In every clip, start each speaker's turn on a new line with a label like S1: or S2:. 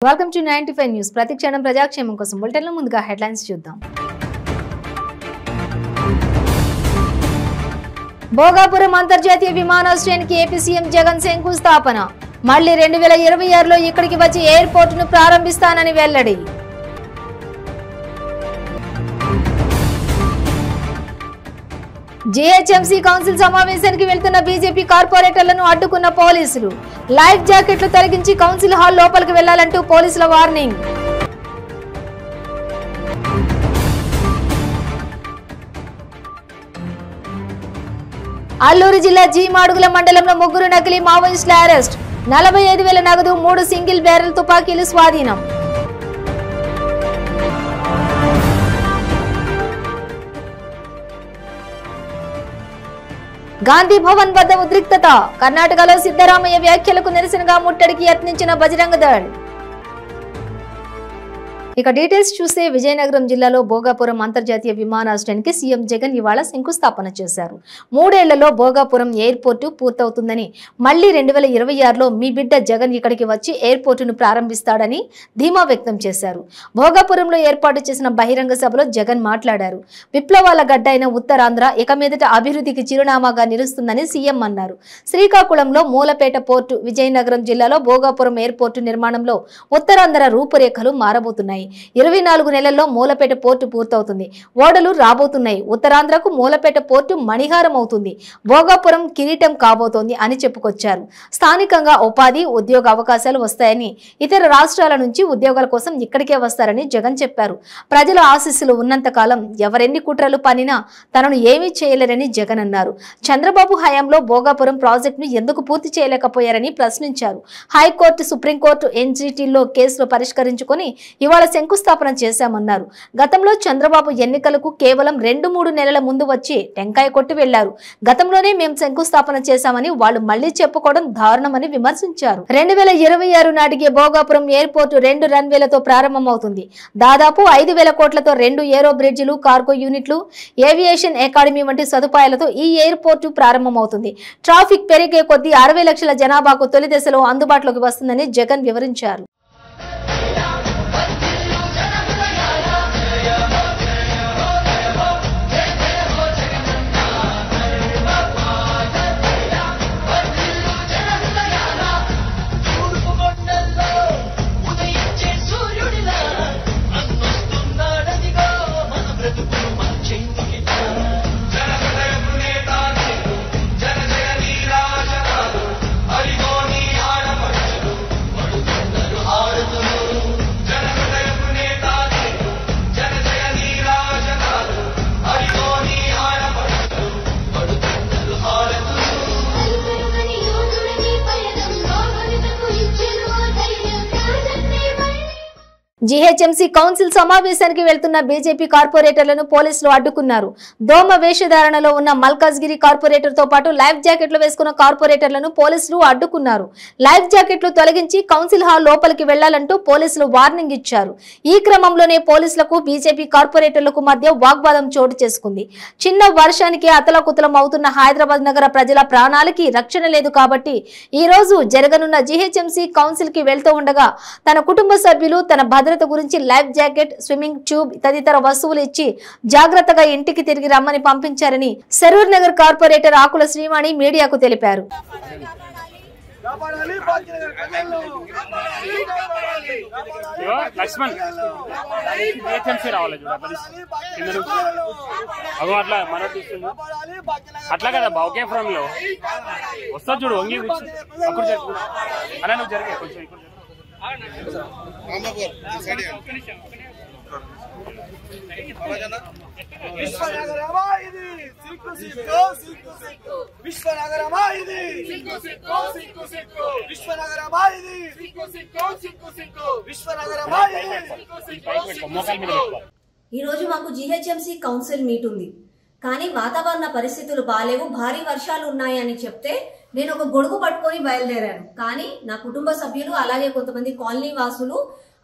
S1: Welcome to 95 news. ప్రతి క్షణం ప్రజాక్షేమం కోసం బులెటిన్లో ముందుగా హెడ్లైన్స్ చూద్దాం. భోగాపురం అంతర్జాతీయ విమానాశ్రయానికి ఏపీ సీఎం జగన్ శంకుస్థాపన. మళ్లీ 2026లో ఇక్కడికి వచ్చి ఎయిర్పోర్టును ప్రారంభిస్తానని వెల్లడి. జీహెచ్ఎంసీ కౌన్సిల్ సమావేశానికి వెళ్తున్న బీజేపీ కార్పొరేటర్లను అడ్డుకున్న పోలీసులు. లైఫ్ జాకెట్లు తొలగించి కౌన్సిల్ హాల్ లోపలికి వెళ్లాలంటూ పోలీసుల వార్నింగ్. అల్లూరు జిల్లా జీమాడుగుల మండలంలో 3 నకిలీ మావోయిస్టుల అరెస్ట్. 45,000 నగదు, 3 సింగిల్ బ్యారెల్ తుపాకీలు స్వాధీనం. గాంధీ భవన్ వద్ద ఉద్రిక్తత. కర్ణాటకలో సిద్ధరామయ్య వ్యాఖ్యలకు నిరసనగా ముట్టడికి యత్నించిన బజరంగ దళ్. ఇక డీటెయిల్స్ చూస్తే విజయనగరం జిల్లాలో భోగాపురం అంతర్జాతీయ విమానాశ్రయానికి సీఎం జగన్ ఇవాళ శంకుస్థాపన చేశారు. 3 ఏళ్లలో భోగాపురం ఎయిర్పోర్టు పూర్తవుతుందని, మళ్లీ 2026లో మీ బిడ్డ జగన్ ఇక్కడికి వచ్చి ఎయిర్పోర్టును ప్రారంభిస్తాడని ధీమా వ్యక్తం చేశారు. భోగాపురంలో ఏర్పాటు చేసిన బహిరంగ సభలో జగన్ మాట్లాడారు. విప్లవాల గడ్డ అయిన ఉత్తరాంధ్ర ఇక మీదట అభివృద్ధికి చిరునామాగా నిలుస్తుందని సీఎం అన్నారు. శ్రీకాకుళంలో మూలపేట పోర్టు, విజయనగరం జిల్లాలో భోగాపురం ఎయిర్పోర్టు నిర్మాణంలో ఉత్తరాంధ్ర రూపురేఖలు మారబోతున్నాయి. 24 నెలల్లో మూలపేట పోర్టు పూర్తవుతుంది. ఓడలు రాబోతున్నాయి. ఉత్తరాంధ్రకు మూలపేట పోర్టు మణిహారం అవుతుంది. భోగాపురం కిరీటం కాబోతోంది అని చెప్పుకొచ్చారు. స్థానికంగా ఉపాధి, ఉద్యోగ అవకాశాలు వస్తాయని, ఇతర రాష్ట్రాల నుంచి ఉద్యోగాల కోసం ఇక్కడికే వస్తారని జగన్ చెప్పారు. ప్రజల ఆశీస్సులు ఉన్నంత కాలం ఎవరెన్ని కుట్రలు పనినా తనను ఏమీ చేయలేరని జగన్ అన్నారు. చంద్రబాబు హయాంలో భోగాపురం ప్రాజెక్టును ఎందుకు పూర్తి చేయలేకపోయారని ప్రశ్నించారు. హైకోర్టు, సుప్రీంకోర్టు ఎన్జీటీలో కేసులు పరిష్కరించుకొని ఇవాళ శంకుస్థాపన చేశామన్నారు. గతంలో చంద్రబాబు ఎన్నికలకు కేవలం 2-3 నెలల ముందు వచ్చి టెంకాయ కొట్టి వెళ్లారు. గతంలోనే మేము శంకుస్థాపన చేశామని వాళ్ళు మళ్లీ చెప్పుకోవడం దారుణమని విమర్శించారు. 2026 నాటికి భోగాపురం ఎయిర్పోర్టు 2 రన్వేలతో ప్రారంభమవుతుంది. దాదాపు 5,000 కోట్లతో 2 ఏరో బ్రిడ్జిలు, కార్గో యూనిట్లు, ఏవియేషన్ అకాడమీ వంటి సదుపాయాలతో ఈ ఎయిర్పోర్టు ప్రారంభమవుతుంది. ట్రాఫిక్ పెరిగే కొద్దీ 60 లక్షల జనాభాకు తొలి దశలో అందుబాటులోకి వస్తుందని జగన్ వివరించారు. జీహెచ్ఎంసీ కౌన్సిల్ సమావేశానికి వెళ్తున్న బీజేపీ కార్పొరేటర్లను పోలీసులు అడ్డుకున్నారు. దోమ వేషధారణలో ఉన్న మల్కాజ్గిరి కార్పొరేటర్ తో పాటు లైఫ్ జాకెట్లు వేసుకున్న కార్పొరేటర్లను పోలీసులు అడ్డుకున్నారు. లైఫ్ జాకెట్లు తొలగించి కౌన్సిల్ హాల్ లోపలికి వెళ్లాలంటూ పోలీసులు వార్నింగ్ ఇచ్చారు. ఈ క్రమంలోనే పోలీసులకు బీజేపీ కార్పొరేటర్లకు మధ్య వాగ్వాదం చోటు చేసుకుంది. చిన్న వర్షానికి అతలకుతలం అవుతున్న హైదరాబాద్ నగర ప్రజల ప్రాణాలకి రక్షణ లేదు కాబట్టి ఈ రోజు జరగనున్న జీహెచ్ఎంసీ కౌన్సిల్ కి వెళ్తూ ఉండగా తన కుటుంబ సభ్యులు తన భద్రత గురించి లైఫ్ జాకెట్, స్విమ్మింగ్ ట్యూబ్ తదితర వస్తువులు ఇచ్చి జాగ్రత్తగా ఇంటికి తిరిగి రమ్మని పంపించారని సరూర్ నగర్ కార్పొరేటర్ ఆకుల శ్రీవాణి మీడియాకు తెలిపారు.
S2: అట్లా కదా ఒకే ఫ్రమ్ లో వస్తా చూడు వంగి అప్పుడు అలా నువ్వు జరిగే కొంచెం
S3: ఈ రోజు మాకు జీహెచ్ఎంసీ కౌన్సిల్ మీట్ ఉంది. కానీ వాతావరణ పరిస్థితులు బాలేవు, భారీ వర్షాలు ఉన్నాయని చెప్తే నేను ఒక గొడుగు పట్టుకొని బయలుదేరాను. కానీ నా కుటుంబ సభ్యులు అలాగే కొంతమంది కాలనీ వాసులు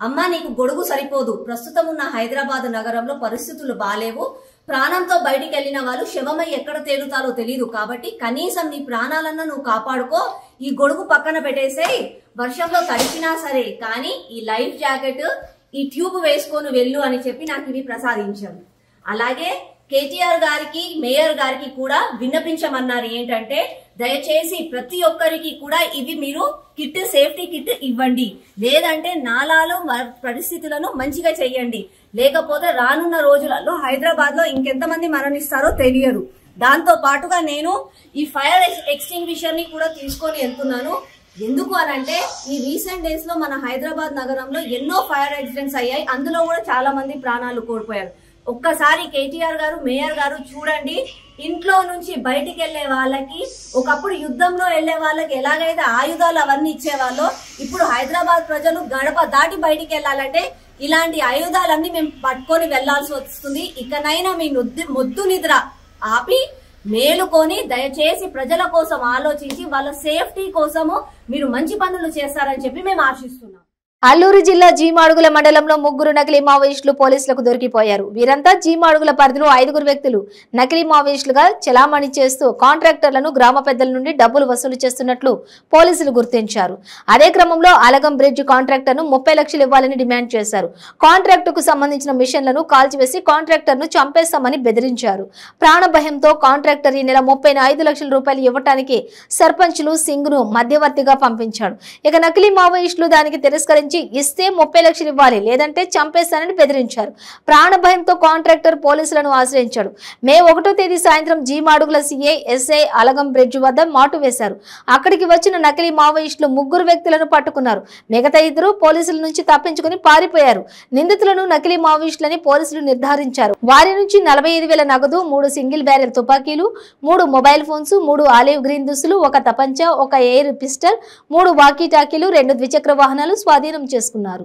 S3: అమ్మా నీకు గొడుగు సరిపోదు, ప్రస్తుతం ఉన్న హైదరాబాద్ నగరంలో పరిస్థితులు బాలేవు, ప్రాణంతో బయటికి వెళ్ళిన వాళ్ళు శవమై ఎక్కడ తేలుతారో తెలియదు. కాబట్టి కనీసం నీ ప్రాణాలన్నా నువ్వు కాపాడుకో. ఈ గొడుగు పక్కన పెట్టేసేయి, వర్షంలో తడిచినా సరే కానీ ఈ లైఫ్ జాకెట్, ఈ ట్యూబ్ వేసుకొని వెళ్ళు అని చెప్పి నాకు ఇవి ప్రసాదించారు. అలాగే కేటీఆర్ గారికి, మేయర్ గారికి కూడా విన్నపించమన్నారు. ఏంటంటే దయచేసి ప్రతి ఒక్కరికి కూడా ఇవి మీరు కిట్, సేఫ్టీ కిట్ ఇవ్వండి. లేదంటే నాలాలో పరిస్థితులను మంచిగా చెయ్యండి. లేకపోతే రానున్న రోజులలో హైదరాబాద్ లో ఇంకెంతమంది మరణిస్తారో తెలియదు. దాంతో పాటుగా నేను ఈ ఫైర్ ఎక్స్టింగ్విషర్ ని కూడా తీసుకొని వెళ్తున్నాను. ఎందుకు అనంటే ఈ రీసెంట్ డేస్ లో మన హైదరాబాద్ నగరంలో ఎన్నో ఫైర్ యాక్సిడెంట్స్ అయ్యాయి. అందులో కూడా చాలా మంది ప్రాణాలు కోల్పోయారు. ఒక్కసారి కేటీఆర్ గారు, మేయర్ గారు చూడండి, ఇంట్లో నుంచి బయటికి వెళ్లే వాళ్ళకి, ఒకప్పుడు యుద్ధంలో వెళ్లే వాళ్ళకి ఎలాగైతే ఆయుధాలు అవన్నీ ఇచ్చేవాళ్ళో, ఇప్పుడు హైదరాబాద్ ప్రజలు గడప దాటి బయటికి వెళ్లాలంటే ఇలాంటి ఆయుధాలన్నీ మేము పట్టుకొని వెళ్లాల్సి వస్తుంది. ఇకనైనా మీ మొద్దు నిద్ర ఆపి మేలుకొని దయచేసి ప్రజల కోసం ఆలోచించి వాళ్ళ సేఫ్టీ కోసము మీరు మంచి పనులు చేస్తారని చెప్పి మేము ఆశిస్తున్నాం.
S1: అల్లూరు జిల్లా జీమాడుగుల మండలంలో 3 నకిలీ మావోయిస్టులు పోలీసులకు దొరికిపోయారు. వీరంతా జీమాడుగుల పరిధిలో 5 వ్యక్తులు నకిలీ మావోయిస్టులుగా చెలామణి చేస్తూ కాంట్రాక్టర్లను, గ్రామ పెద్దల నుండి డబ్బులు వసూలు చేస్తున్నట్లు పోలీసులు గుర్తించారు. అదే క్రమంలో అలగం బ్రిడ్జ్ కాంట్రాక్టర్ను 30 లక్షలు ఇవ్వాలని డిమాండ్ చేశారు. కాంట్రాక్టుకు సంబంధించిన మిషన్లను కాల్చివేసి కాంట్రాక్టర్ను చంపేస్తామని బెదిరించారు. ప్రాణ భయంతో కాంట్రాక్టర్ ఈ నెల 35 లక్షల రూపాయలు ఇవ్వటానికి సర్పంచ్లు సింగ్ ను మధ్యవర్తిగా పంపించాడు. ఇక నకిలీ మావోయిస్టులు దానికి తిరస్కరించి ఇస్తే 30 లక్షలు ఇవ్వాలి, లేదంటే చంపేస్తానని బెదిరించారు. ప్రాణ భయంతో కాంట్రాక్టర్ పోలీసులను ఆశ్రయించాడు. మే 1వ తేదీ సాయంత్రం జీమాడుగుల సిఐ, ఎస్ఐ అలగం బ్రిడ్జ్ వద్ద మాటు వేశారు. అక్కడికి వచ్చిన నకిలీ మావోయిస్టులు 3 వ్యక్తులను పట్టుకున్నారు. మిగతా 2 పోలీసుల నుంచి తప్పించుకుని పారిపోయారు. నిందితులను నకిలీ మావోయిస్టులని పోలీసులు నిర్ధారించారు. వారి నుంచి 45,000 నగదు, 3 సింగిల్ బ్యారెల్ తుపాకీలు, 3 మొబైల్ ఫోన్స్, 3 ఆలివ్ గ్రీన్ దుస్తులు, 1 తపంచా, 1 ఎయిర్ పిస్టల్, 3 వాకీ టాకీలు, 2 ద్విచక్ర వాహనాలు స్వాధీనం చేసుకున్నారు.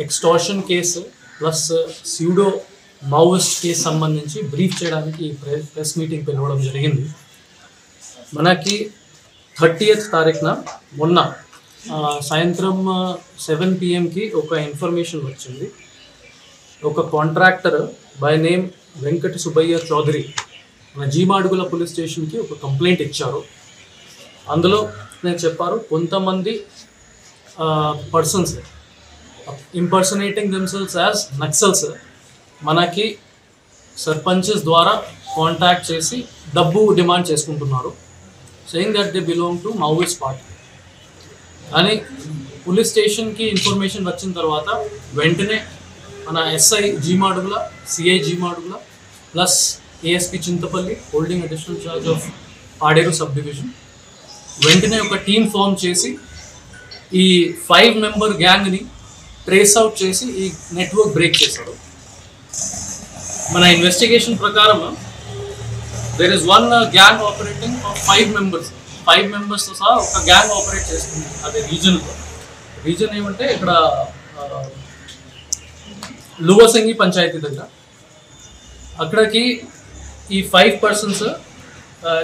S4: Extortion case plus pseudo Maoist case సంబంధించి బ్రీఫ్ చేయడానికి ప్రెస్ మీటింగ్ పిలవడం జరిగింది. మనకి 30th తారీఖున మొన్న సాయంత్రం 7 PM ఒక ఇన్ఫర్మేషన్ వచ్చింది. ఒక contractor by name Venkata Subbaiah Chowdary మన జీమాడుగుల పోలీస్ స్టేషన్కి ఒక కంప్లైంట్ ఇచ్చారు. అందులో నేను చెప్పారు కొంతమంది పర్సన్స్ ఇంపర్సనేటింగ్ దెమ్సెల్స్ యాజ్ నక్సల్స్ మనకి సర్పంచెస్ ద్వారా కాంటాక్ట్ చేసి డబ్బు డిమాండ్ చేసుకుంటున్నారు, saying that they belong to Maoist party అని పోలీస్ స్టేషన్కి ఇన్ఫర్మేషన్ వచ్చిన తర్వాత వెంటనే మన SI G Madugula, CI G Madugula plus ASP Chintapalli holding additional charge of Paderu sub division వెంటనే ఒక టీం ఫామ్ చేసి ఈ 5 మెంబర్ గ్యాంగ్ని ట్రేస్ అవుట్ చేసి ఈ నెట్వర్క్ బ్రేక్ చేశారు. మన ఇన్వెస్టిగేషన్ ప్రకారం there is 1 gang operating of 5 మెంబర్స్తో సహా ఒక గ్యాంగ్ ఆపరేట్ చేస్తుంది. అదే రీజన్ ఏమంటే ఇక్కడ లువసింగి పంచాయతీ దగ్గర. అక్కడికి ఈ 5 పర్సన్స్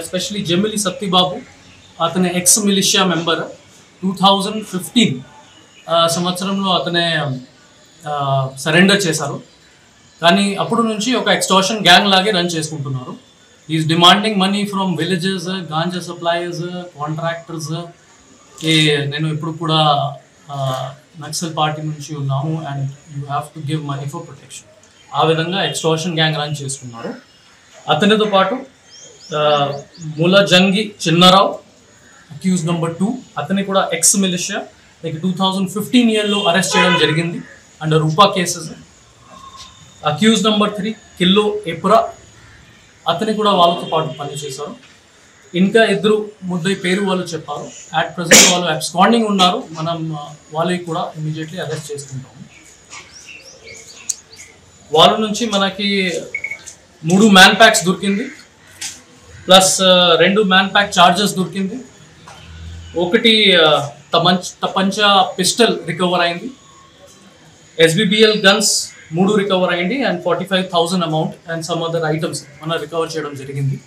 S4: ఎస్పెషలీ జమిలి సత్తిబాబు, అతని ఎక్స్ మిలిషియా మెంబర్, 2015 సంవత్సరంలో అతనే సరెండర్ చేశారు. కానీ అప్పుడు నుంచి ఒక ఎక్స్టార్షన్ గ్యాంగ్ లాగే రన్ చేసుకుంటున్నారు. Is demanding money from villages, ganja suppliers, contractors. నేను ఇప్పుడు కూడా నక్సల్ పార్టీ నుంచి ఉన్నాము and you have to give money for protection. ఆ విధంగా ఎక్స్టార్షన్ గ్యాంగ్ రన్ చేసుకున్నారు. అతనితో పాటు ములజంగి చిన్నరావు, అక్యూజ్ నెంబర్ 2, అతని కూడా ఎక్స్ మిలిషియా, 2015 ఇయర్లో అరెస్ట్ చేయడం జరిగింది అండర్ రూపా కేసెస్. అక్యూజ్ నెంబర్ 3 కిల్లో ఎపురా, అతని కూడా వాళ్ళతో పాటు పనిచేశారు. ఇంకా 2 ముద్దాయి పేరు వాళ్ళు చెప్పారు. అట్ ప్రెసెంట్ వాళ్ళు అబ్స్కాండింగ్ ఉన్నారు. మనం వాళ్ళకి కూడా ఇమీడియట్లీ అరెస్ట్ చేసుకుంటాము. వాళ్ళ నుంచి మనకి 3 మ్యాన్ ప్యాక్స్ దొరికింది. ప్లస్ 2 మ్యాన్ ప్యాక్ చార్జెస్ దొరికింది, 1 తపంచా పిస్టల్ రికవర్ అయింది, SBBL గన్స్ 3 రికవర్ అయింది and 45,000 amount and some other items మనం రికవర్ చేయడం జరిగింది.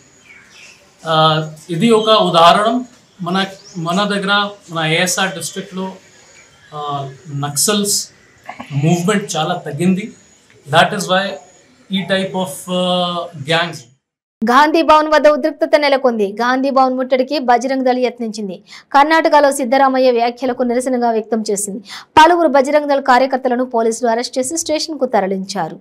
S4: ఇది ఒక ఉదాహరణ. మన దగ్గర మన ASR డిస్ట్రిక్ట్లో నక్సల్స్ మూవ్మెంట్ చాలా తగ్గింది. దాట్ ఈస్ వై ఈ type of gangs.
S1: Gandhi Bhavan వద్ద ఉద్రిక్తత నెలకొంది. గాంధీ భవన్ ముట్టడికి బజరంగ్ దళ్ యత్నించింది. కర్ణాటకలో సిద్ధరామయ్య వ్యాఖ్యలకు నిరసనగా వ్యక్తం చేసింది. పలువురు బజరంగ్ దళ్ కార్యకర్తలను పోలీసులు అరెస్ట్ చేసి స్టేషన్ కు తరలించారు.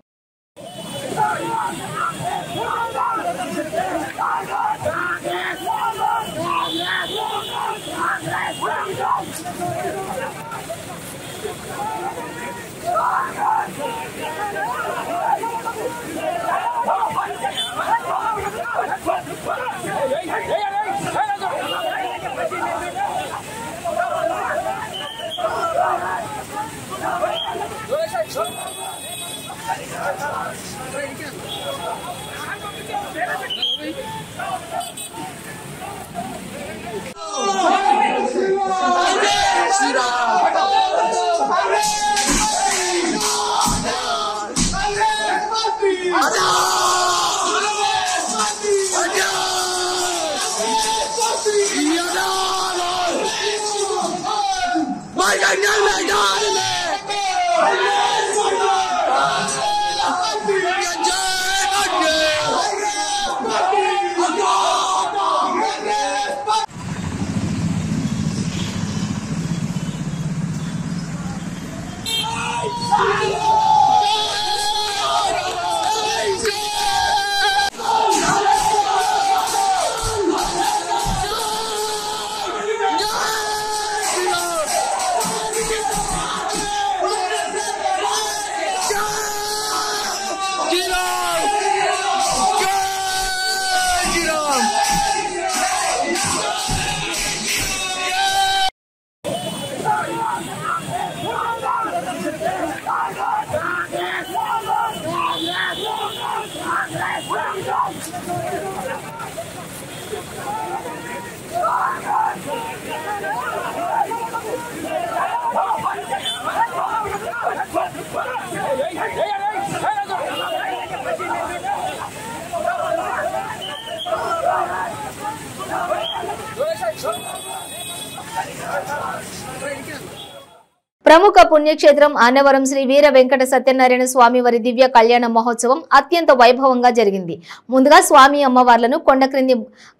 S1: ప్రముఖ పుణ్యక్షేత్రం అన్నవరం శ్రీ వీర వెంకట సత్యనారాయణ స్వామి వారి దివ్య కళ్యాణ మహోత్సవం అత్యంత వైభవంగా జరిగింది. ముందుగా స్వామి అమ్మవార్లను కొండ క్రింది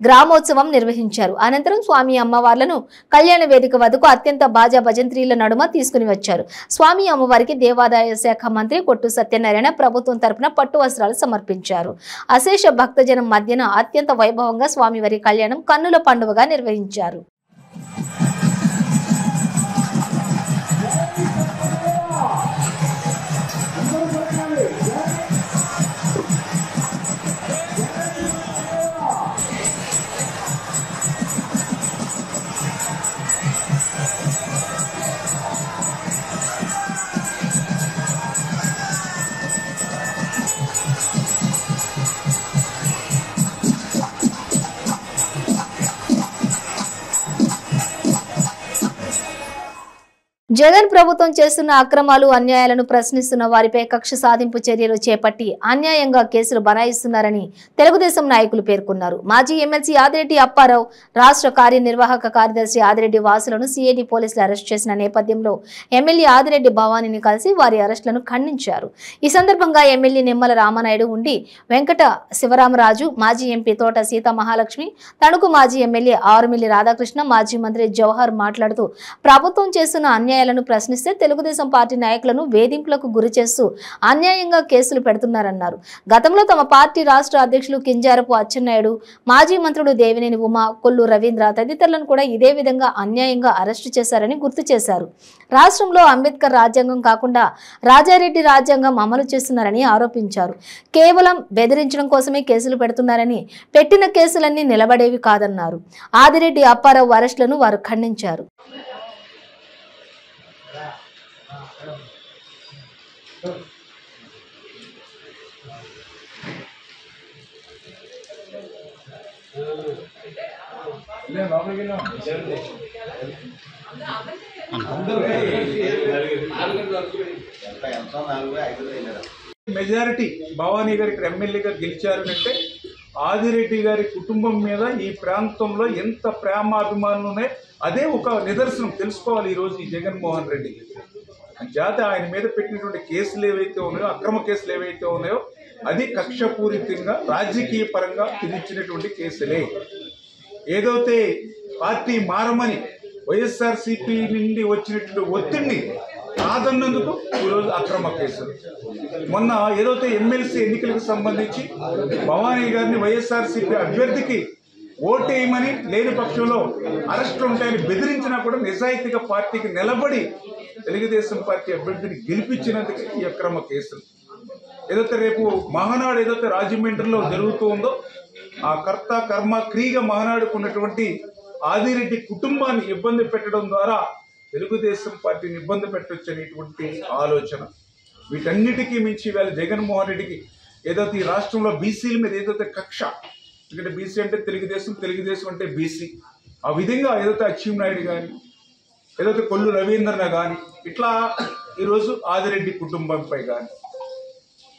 S1: గ్రామోత్సవం నిర్వహించారు. అనంతరం స్వామి అమ్మవార్లను కళ్యాణ వేదిక వద్దకు అత్యంత బాజా భజంత్రీల నడుమ తీసుకుని వచ్చారు. స్వామి అమ్మవారికి దేవాదాయ శాఖ మంత్రి కొట్టు సత్యనారాయణ ప్రభుత్వం తరపున పట్టు వస్త్రాలు సమర్పించారు. అశేష భక్తజనం మధ్యన అత్యంత వైభవంగా స్వామివారి కళ్యాణం కన్నుల పండుగగా నిర్వహించారు. జగన్ ప్రభుత్వం చేస్తున్న అక్రమాలు అన్యాయాలను ప్రశ్నిస్తున్న వారిపై కక్ష సాధింపు చర్యలు చేపట్టి అన్యాయంగా కేసులు బనాయిస్తున్నారని తెలుగుదేశం నాయకులు పేర్కొన్నారు. మాజీ ఎమ్మెల్సీ ఆదిరెడ్డి అప్పారావు, రాష్ట్ర కార్యనిర్వాహక కార్యదర్శి ఆదిరెడ్డి వాసులను సిఐడి పోలీసులు అరెస్ట్ చేసిన నేపథ్యంలో ఎమ్మెల్యే ఆదిరెడ్డి భవానీని కలిసి వారి అరెస్టులను ఖండించారు. ఈ సందర్భంగా ఎమ్మెల్యే నిమ్మల రామనాయుడు ఉండి వెంకట శివరామరాజు, మాజీ ఎంపీ తోట సీతా మహాలక్ష్మి, తణుకు మాజీ ఎమ్మెల్యే ఆరుమిల్లి రాధాకృష్ణ, మాజీ మంత్రి జవహర్ మాట్లాడుతూ ప్రభుత్వం చేస్తున్న అన్యాయాలను ప్రశ్నిస్తే తెలుగుదేశం పార్టీ నాయకులను వేధింపులకు గురి చేస్తూ అన్యాయంగా కేసులు పెడుతున్నారన్నారు. గతంలో తమ పార్టీ రాష్ట్ర అధ్యక్షులు కింజారపు అచ్చెన్నాయుడు, మాజీ మంత్రులు దేవినేని ఉమా, కొల్లు రవీంద్ర తదితరులను కూడా ఇదే విధంగా అన్యాయంగా అరెస్టు చేశారని గుర్తు చేశారు. రాష్ట్రంలో అంబేద్కర్ రాజ్యాంగం కాకుండా రాజారెడ్డి రాజ్యాంగం అమలు చేస్తున్నారని ఆరోపించారు. కేవలం బెదిరించడం కోసమే కేసులు పెడుతున్నారని, పెట్టిన కేసులన్నీ నిలబడేవి కాదన్నారు. ఆదిరెడ్డి అప్పారావు అరెస్టులను వారు ఖండించారు.
S5: మెజారిటీ భవానీ గారు ఇక్కడ ఎమ్మెల్యేగా గెలిచారు అంటే ఆదిరెడ్డి గారి కుటుంబం మీద ఈ ప్రాంతంలో ఎంత ప్రేమ అభిమానులు ఉన్నాయి, అదే ఒక నిదర్శనం తెలుసుకోవాలి ఈరోజు ఈ జగన్మోహన్ రెడ్డి. చేత ఆయన మీద పెట్టినటువంటి కేసులు ఏవైతే ఉన్నాయో, అక్రమ కేసులు ఏవైతే ఉన్నాయో, అది కక్షపూరితంగా రాజకీయ పరంగా విధించినటువంటి కేసులే. ఏదైతే పార్టీ మారమని వైఎస్ఆర్సీపీ నుండి వచ్చినటువంటి ఒత్తిడిని కాదన్నందుకు ఈరోజు అక్రమ కేసులు. మొన్న ఏదైతే ఎమ్మెల్సీ ఎన్నికలకు సంబంధించి భవానీ గారిని వైఎస్ఆర్సీపీ అభ్యర్థికి ఓటేయమని లేని పక్షంలో అరెస్టులు ఉంటాయని బెదిరించినా కూడా నిజాయితీగా పార్టీకి నిలబడి తెలుగుదేశం పార్టీ అభ్యర్థిని గెలిపించినందుకు ఈ అక్రమ కేసులు. ఏదైతే రేపు మహానాడు ఏదైతే రాజమండ్రిలో జరుగుతూ ఉందో, ఆ కర్త కర్మ క్రియగా మహానాడుకు ఉన్నటువంటి ఆదిరెడ్డి కుటుంబాన్ని ఇబ్బంది పెట్టడం ద్వారా తెలుగుదేశం పార్టీని ఇబ్బంది పెట్టవచ్చు అనేటువంటి ఆలోచన. వీటన్నిటికీ మించి ఇవాళ జగన్మోహన్ రెడ్డికి ఏదైతే ఈ రాష్ట్రంలో బీసీల మీద ఏదైతే కక్ష, ఎందుకంటే బీసీ అంటే తెలుగుదేశం, తెలుగుదేశం అంటే బీసీ, ఆ విధంగా ఏదైతే అచ్చెన్నాయుడు కానీ, ఏదైతే కొల్లు రవీంద్రన కానీ, ఇట్లా ఈరోజు ఆదిరెడ్డి కుటుంబంపై కానీ,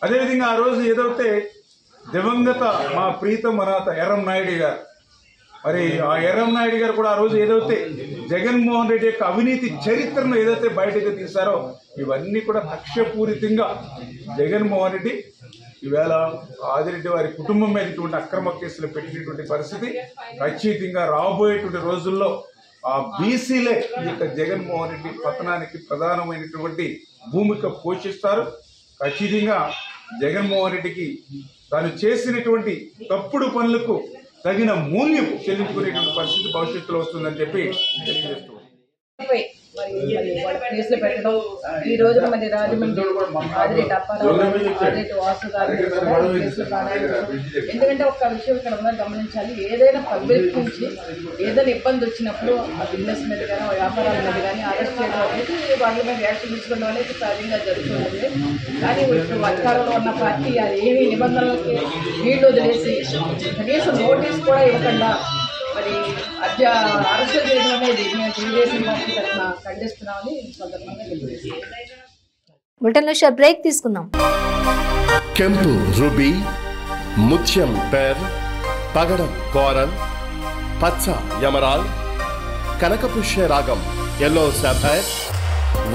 S5: అదేవిధంగా ఆ రోజు ఏదైతే దివంగత మా ప్రీతం అనాథ ఎర్రం నాయుడు గారు, మరి ఆ ఎర్రం నాయుడు గారు కూడా ఆ రోజు ఏదైతే జగన్మోహన్ రెడ్డి యొక్క అవినీతి చరిత్రను ఏదైతే బయటకు తీశారో, ఇవన్నీ కూడా కక్షపూరితంగా జగన్మోహన్ రెడ్డి ఈవేళ ఆదిరెడ్డి వారి కుటుంబం మీద ఇటువంటి అక్రమ కేసులు పెట్టినటువంటి పరిస్థితి. ఖచ్చితంగా రాబోయేటువంటి రోజుల్లో ఆ బీసీలే ఈ యొక్క జగన్మోహన్ రెడ్డి పతనానికి ప్రధానమైనటువంటి భూమిక పోషిస్తారు. ఖచ్చితంగా జగన్మోహన్ రెడ్డికి తాను చేసినటువంటి తప్పుడు పనులకు తగిన మూల్యం చెల్లించుకునేటువంటి పరిస్థితి భవిష్యత్తులో వస్తుందని చెప్పి తెలియజేస్తూ
S6: వాళ్ళ కేసులు పెట్టడం ఈ రోజున మరి రాజమండ్రి ఆదిరెడ్డి అప్పారావు, ఆదిరెడ్డి వాసు గారు కేసులు కాలేదు. ఎందుకంటే ఒక విషయం ఇక్కడ ఉన్నది గమనించాలి, ఏదైనా పబ్లిక్ నుంచి ఏదైనా ఇబ్బంది వచ్చినప్పుడు ఆ బిజినెస్ మీద కానీ వ్యాపారాల మీద కానీ అరెస్ట్ చేయడం అనేది వాళ్ళ మీద యాక్షన్ తీసుకోవడం అనేది సహజంగా జరుగుతుంది. కానీ ఇప్పుడు అధికారంలో ఉన్న పార్టీ అది ఏమి నిబంధనలకి వీళ్ళు వదిలేసి కనీసం నోటీస్ కూడా ఇవ్వకుండా మరి అరెస్ట్ చేయడం అనేది మేము తెలుగుదేశం పార్టీ తరఫున ఖండిస్తున్నామని సందర్భంగా
S1: తెలియజేస్తున్నాం. బ్రేక్ తీసుకుందాం.
S7: ಕೆಂಪು ರೂಬಿ, ಮುತ್ಯಂ ಪೇರ್, పగడం కోరల్, పచ్చ ఎమరాల్, కనకపుష్య రాగం ఎల్లో సఫైర్,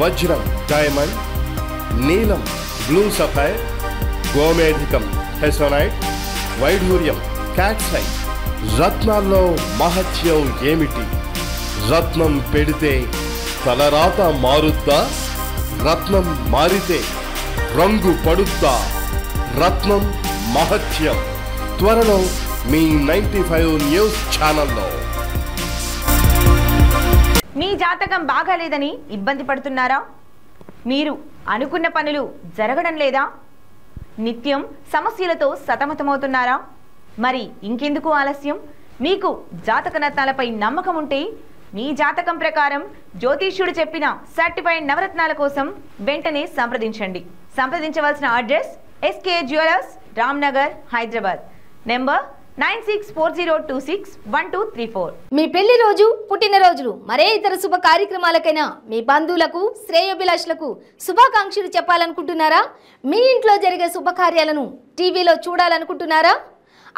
S7: వజ్రం డైమండ్, నీలం బ్లూ సఫైర్, గోమేధికం హెసోనైట్, వైఢూర్యం క్యాట్సై. రత్నాల్లో మహత్యం ఏమిటి? రత్నం పెడితే తలరాత మారుద్దా? రత్నం మారితే రంగు పడుద్దా? రత్నం మహత్యం త్వరలో మీ 95 న్యూస్ ఛానల్లో.
S8: మీ జాతకం బాగాలేదని ఇబ్బంది పడుతున్నారా? మీరు అనుకున్న పనులు జరగడం లేదా? నిత్యం సమస్యలతో సతమతమవుతున్నారా? మరి ఇంకెందుకు ఆలస్యం? మీకు జాతక రత్నాలపై నమ్మకం ఉంటే మీ జాతకం ప్రకారం జ్యోతిష్యుడు చెప్పిన సర్టిఫైడ్ నవరత్నాల కోసం వెంటనే సంప్రదించండి. సంప్రదించవలసిన address SK jewellers, Ramnagar, Hyderabad. Number 9640261234.
S1: మీ పెళ్లి రోజు, పుట్టినరోజులు, మరే ఇతర శుభ కార్యక్రమాలకైనా మీ బంధువులకు, శ్రేయోభిలాషులకు శుభాకాంక్షలు చెప్పాలనుకుంటున్నారా? మీ ఇంట్లో జరిగే శుభకార్యాలను టీవీలో చూడాలనుకుంటున్నారా?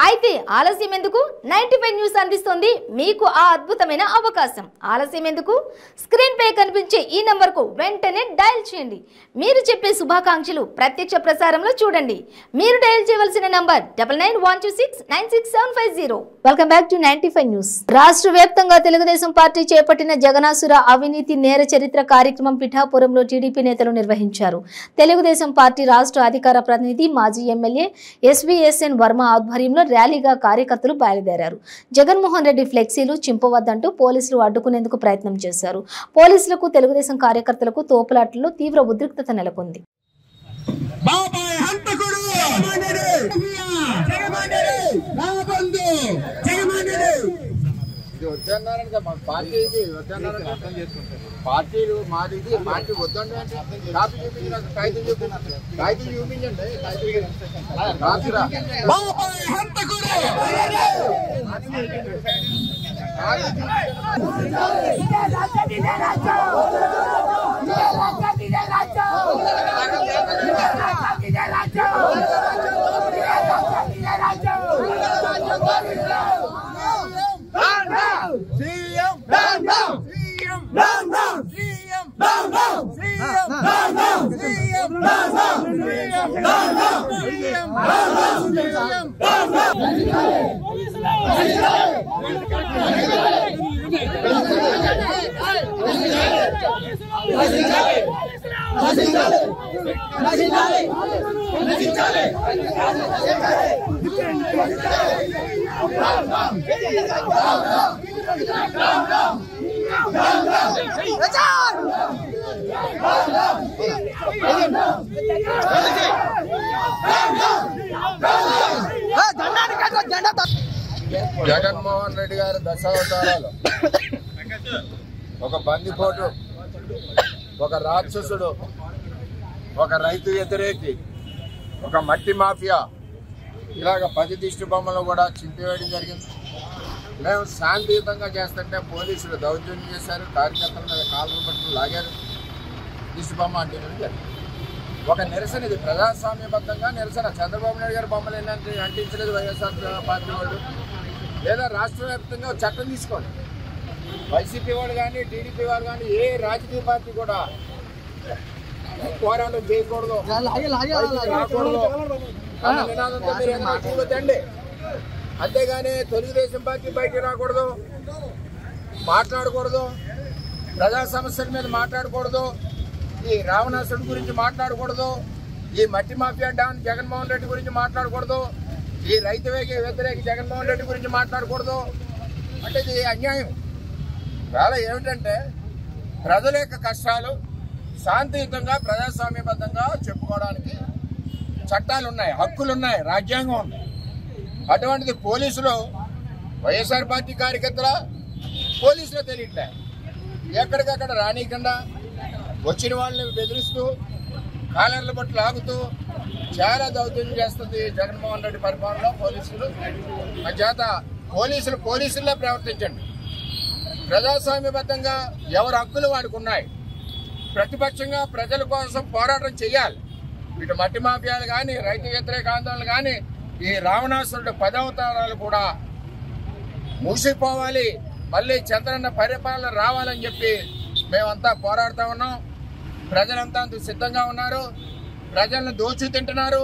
S1: అయితే ఆలస్యం ఎందుకు? 95 న్యూస్ అందిస్తుంది మీకు ఆ అద్భుతమైన అవకాశం. ఆలస్యం ఎందుకు? స్క్రీన్ పై కనిపించే ఈ నంబర్కు వెంటనే డయల్ చేయండి. మీరు చెప్పే శుభాకాంక్షలు ప్రత్యక్ష ప్రసారంలో చూడండి. మీరు డయల్ చేయవలసిన number 9912696750. Welcome back to 95 news. రాష్ట్ర వ్యాప్తంగా తెలుగుదేశం పార్టీ చేపట్టిన జగనాసుర అవినీతి నేర చరిత్ర కార్యక్రమం పిఠాపురంలో టీడీపీ నేతలు నిర్వహించారు. తెలుగుదేశం పార్టీ రాష్ట్ర అధికార ప్రతినిధి మాజీ ఎమ్మెల్యే ఎస్వీఎస్ఎన్ వర్మ ఆధ్వర్యంలో ర్యాలీగా కార్యకర్తలు బయలుదేరారు. జగన్మోహన్ రెడ్డి ఫ్లెక్సీలు చింపవద్దంటూ పోలీసులు అడ్డుకునేందుకు ప్రయత్నం చేశారు. పోలీసులకు, తెలుగుదేశం కార్యకర్తలకు తోపులాటల్లో తీవ్ర ఉద్రిక్తత నెలకొంది.
S9: పార్టీలు మాది పార్టీ వద్దండి అంటే కాపీ చూపించండి, కాగితం చూపించండి, కాగితం చూపించండి. జగన్మోహన్ రెడ్డి గారి దశావతారాలు ఒక బందిపోటు, ఒక రాక్షసుడు, ఒక రైతు వ్యతిరేకి, ఒక మట్టి మాఫియా, ఇలాగ 10 దిష్టి బొమ్మలు కూడా చింపివేయడం జరిగింది. మేము శాంతియుతంగా చేస్తుంటే పోలీసులు దౌర్జన్యం చేశారు, కార్యకర్తల మీద కాళ్ళు పట్టుకుని లాగారు, దిష్టి బొమ్మ అంటించడం జరిగింది. ఒక నిరసన, ఇది ప్రజాస్వామ్యబద్ధంగా నిరసన. చంద్రబాబు నాయుడు గారి బొమ్మలు ఏంటంటే అంటించలేదు వైఎస్ఆర్ పార్టీ వాళ్ళు, లేదా రాష్ట్ర వ్యాప్తంగా చట్టం తీసుకోండి. వైసీపీ వాళ్ళు కానీ టీడీపీ వాళ్ళు కానీ ఏ రాజకీయ పార్టీ కూడా పోరాటం చేయకూడదు, రాకూడదు అన్న నినాదంతో మీరు మాట్లాడవద్దండి. అంతేగాని తెలుగుదేశం పార్టీ బయటికి రాకూడదు, మాట్లాడకూడదు, ప్రజా సమస్యల మీద మాట్లాడకూడదు, ఈ రావణాసుడి గురించి మాట్లాడకూడదు, ఈ మట్టి మాఫియా డాన్ జగన్మోహన్ రెడ్డి గురించి మాట్లాడకూడదు, ఈ రైతు వ్యతిరేక జగన్మోహన్ రెడ్డి గురించి మాట్లాడకూడదు. అంటే ఇది అన్యాయం. వేళ ఏమిటంటే ప్రజల యొక్క కష్టాలు శాంతియుతంగా ప్రజాస్వామ్యబద్ధంగా చెప్పుకోవడానికి చట్టాలు ఉన్నాయి, హక్కులు ఉన్నాయి, రాజ్యాంగం ఉంది. అటువంటిది పోలీసులు వైఎస్ఆర్ పార్టీ కార్యకర్తల పోలీసులు తెలియట్లే, ఎక్కడికక్కడ రానీయకుండా వచ్చిన వాళ్ళని బెదిరిస్తూ కాలర్ల బట్టి లాగుతూ చాలా దౌర్జన్యం చేస్తుంది జగన్మోహన్ రెడ్డి పరిపాలనలో పోలీసులు. అంచేత పోలీసులే ప్రవర్తించండి. ప్రజాస్వామ్యబద్ధంగా ఎవరి హక్కులు వాడికి ఉన్నాయి. ప్రతిపక్షంగా ప్రజల కోసం పోరాటం చేయాలి. ఇటు మట్టి మాఫియాలు కానీ రైతు వ్యతిరేక ఆందోళనలు కానీ ఈ రావణాసురుడు 10 అవతారాలు కూడా మూసిపోవాలి, మళ్ళీ చంద్రన్న పరిపాలన రావాలని చెప్పి మేమంతా పోరాడుతూ ఉన్నాం. ప్రజలంతా అంత సిద్ధంగా ఉన్నారు. ప్రజలను దోచి తింటున్నారు.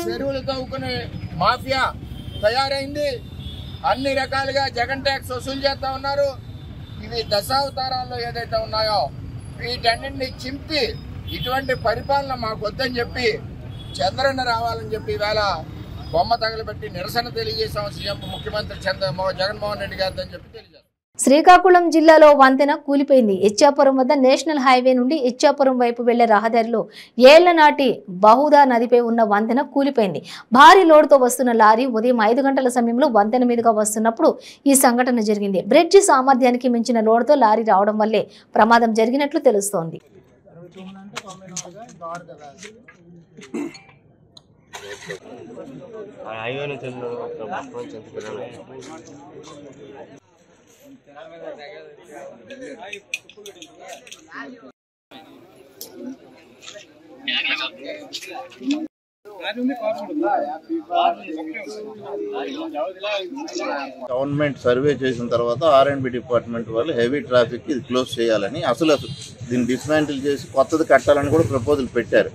S9: చెరువులు తవ్వుకునే మాఫియా తయారైంది. అన్ని రకాలుగా జగన్ ట్యాక్స్ వసూలు చేస్తూ ఉన్నారు. ఇవి దశావతారాల్లో ఏదైతే ఉన్నాయో వీటన్నింటినీ చింపి ఇటువంటి పరిపాలన మాకు వద్దని చెప్పి చంద్రన్న రావాలని చెప్పి ఈవేళ బొమ్మ తగలబెట్టి నిరసన తెలియజేసాం సీఎం ముఖ్యమంత్రి జగన్మోహన్ రెడ్డి గారితో అని చెప్పి తెలియజేస్తాం.
S1: శ్రీకాకుళం జిల్లాలో వంతెన కూలిపోయింది. ఇచ్చాపురం వద్ద నేషనల్ హైవే నుండి ఇచ్చాపురం వైపు వెళ్లే రహదారిలో ఏళ్ల నాటి బహుదా నదిపై ఉన్న వంతెన కూలిపోయింది. భారీ లోడ్తో వస్తున్న లారీ ఉదయం 5 గంటల సమయంలో వంతెన మీదుగా వస్తున్నప్పుడు ఈ సంఘటన జరిగింది. బ్రిడ్జి సామర్థ్యానికి మించిన లోడ్తో లారీ రావడం వల్లే ప్రమాదం జరిగినట్లు తెలుస్తోంది.
S10: గవర్నమెంట్ సర్వే చేసిన తర్వాత R&B డిపార్ట్మెంట్ వాళ్ళు హెవీ ట్రాఫిక్ ఇది క్లోజ్ చేయాలని అసలు దీన్ని డిస్మాంటిల్ చేసి కొత్తది కట్టాలని కూడా ప్రపోజల్ పెట్టారు.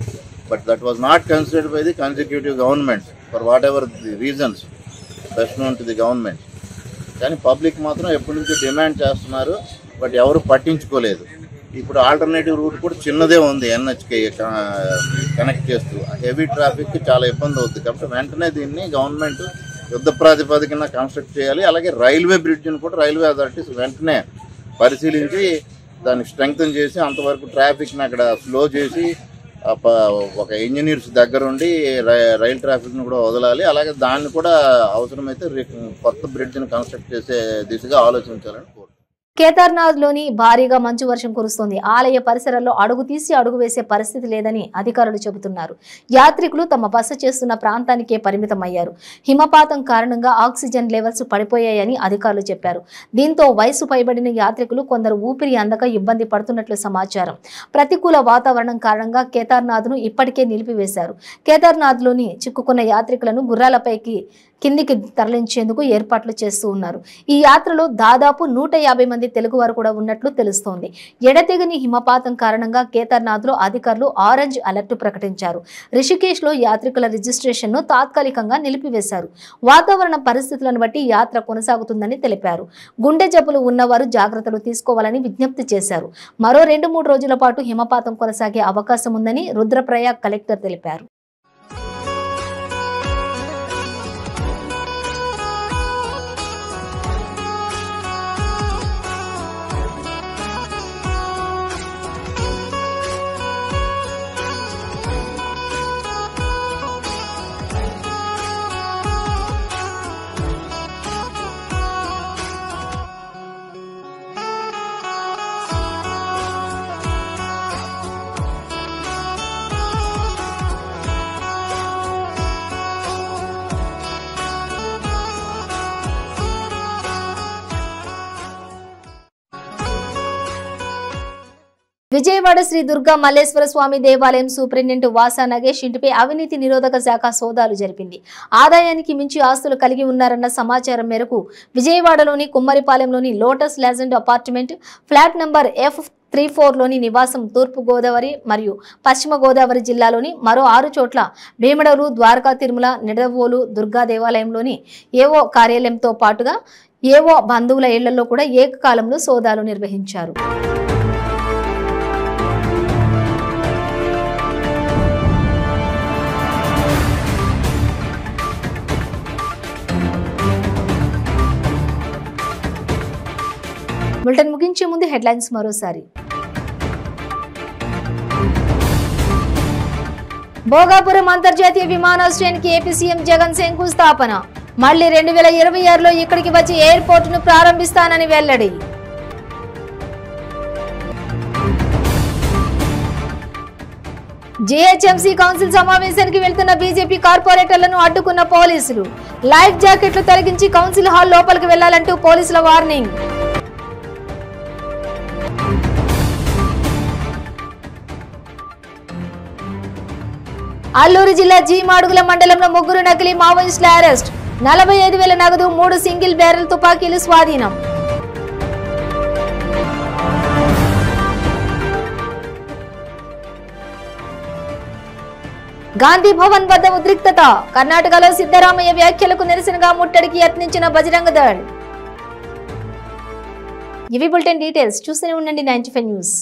S10: But that was not considered by the consecutive government for what ever the reasons best known to the government. కానీ పబ్లిక్ మాత్రం ఎప్పటి నుంచో డిమాండ్ చేస్తున్నారు, బట్ ఎవరు పట్టించుకోలేదు. ఇప్పుడు ఆల్టర్నేటివ్ రూట్ కూడా చిన్నదే ఉంది, NHకి కనెక్ట్ చేస్తూ. హెవీ ట్రాఫిక్ చాలా ఇబ్బంది అవుతుంది. కాబట్టి వెంటనే దీన్ని గవర్నమెంట్ యుద్ధ ప్రాతిపదికన కన్స్ట్రక్ట్ చేయాలి. అలాగే రైల్వే బ్రిడ్జ్ని కూడా రైల్వే అథారిటీస్ వెంటనే పరిశీలించి దాన్ని స్ట్రెంగ్తన్ చేసి అంతవరకు ట్రాఫిక్ని అక్కడ స్లో చేసి ఒక ఇంజనీర్స్ దగ్గరుండి రైల్ ట్రాఫిక్ను కూడా వదలాలి. అలాగే దాన్ని కూడా అవసరమైతే కొత్త బ్రిడ్జ్ని కన్స్ట్రక్ట్ చేసే దిశగా ఆలోచించాలని కోరుతున్నాను.
S1: కేదార్నాథ్లోని భారీగా మంచు వర్షం కురుస్తోంది. ఆలయ పరిసరాల్లో అడుగు తీసి అడుగు వేసే పరిస్థితి లేదని అధికారులు చెబుతున్నారు. యాత్రికులు తమ బస చేస్తున్న ప్రాంతానికే పరిమితమయ్యారు. హిమపాతం కారణంగా ఆక్సిజన్ లెవెల్స్ పడిపోయాయని అధికారులు చెప్పారు. దీంతో వయసు పైబడిన యాత్రికులు కొందరు ఊపిరి అందక ఇబ్బంది పడుతున్నట్లు సమాచారం. ప్రతికూల వాతావరణం కారణంగా కేదార్నాథ్ను ఇప్పటికే నిలిపివేశారు. కేదార్నాథ్లోని చిక్కుకున్న యాత్రికులను గుర్రాలపైకి కిందికి తరలించేందుకు ఏర్పాట్లు చేస్తూ ఉన్నారు. ఈ యాత్రలో దాదాపు 150 మంది తెలుగు వారు కూడా ఉన్నట్లు తెలుస్తోంది. ఎడతెగని హిమపాతం కారణంగా కేదార్నాథ్లో అధికారులు ఆరెంజ్ అలర్ట్ ప్రకటించారు. రిషికేశ్లో యాత్రికుల రిజిస్ట్రేషన్ను తాత్కాలికంగా నిలిపివేశారు. వాతావరణ పరిస్థితులను బట్టి యాత్ర కొనసాగుతుందని తెలిపారు. గుండె జబ్బులు ఉన్నవారు జాగ్రత్తలు తీసుకోవాలని విజ్ఞప్తి చేశారు. మరో 2-3 రోజుల పాటు హిమపాతం కొనసాగే అవకాశం ఉందని రుద్రప్రయాగ్ కలెక్టర్ తెలిపారు. విజయవాడ శ్రీ దుర్గా మల్లేశ్వర స్వామి దేవాలయం సూపరింటెండెంట్ వాసా నగేష్ ఇంటిపై అవినీతి నిరోధక శాఖ సోదాలు జరిపింది. ఆదాయానికి మించి ఆస్తులు కలిగి ఉన్నారన్న సమాచారం మేరకు విజయవాడలోని కుమ్మరిపాలెంలోని Lotus Legend apartment flat number F34లోని నివాసం, తూర్పు గోదావరి మరియు పశ్చిమ గోదావరి జిల్లాలోని మరో 6 చోట్ల భీమడోలు, ద్వారకా తిరుమల, నిడదవోలు దుర్గా దేవాలయంలోని ఏవో కార్యాలయంతో పాటుగా ఏవో బంధువుల ఇళ్లలో కూడా ఏకకాలంలో సోదాలు నిర్వహించారు. బులెటిన్ ముగించే ముందు హెడ్లైన్స్ మరోసారి. భోగాపురం అంతర్జాతీయ విమానాశ్రయానికి ఏపీ సీఎం జగన్ శంకుస్థాపన. మళ్లీ 2026లో ఇక్కడికి వచ్చి ఎయిర్పోర్ట్ ను ప్రారంభిస్తానని వెల్లడి. జీహెచ్ఎంసీ కౌన్సిల్ సమావేశానికి వెళ్తున్న బీజేపీ కార్పొరేటర్లను అడ్డుకున్న పోలీసులు. లైఫ్ జాకెట్లు తొలగించి కౌన్సిల్ హాల్ లోపలికి వెళ్లాలంటూ పోలీసుల వార్నింగ్. అల్లూరు జిల్లా జీమాడుగుల మండలంలో 3 నకిలీ మావోయిస్టుల అరెస్ట్. 45,000 నగదు, 3 సింగిల్ బ్యారెల్ తుపాకీలు స్వాధీనం. గాంధీ భవన్ వద్ద ఉద్రిక్తత. కర్ణాటకలో సిద్ధరామయ్య వ్యాఖ్యలకు నిరసనగా ముట్టడికి యత్నించిన బజరంగ దళ్. ఇవి బులెటిన్ డీటెయిల్స్. చూస్తూనే ఉండండి 95 న్యూస్.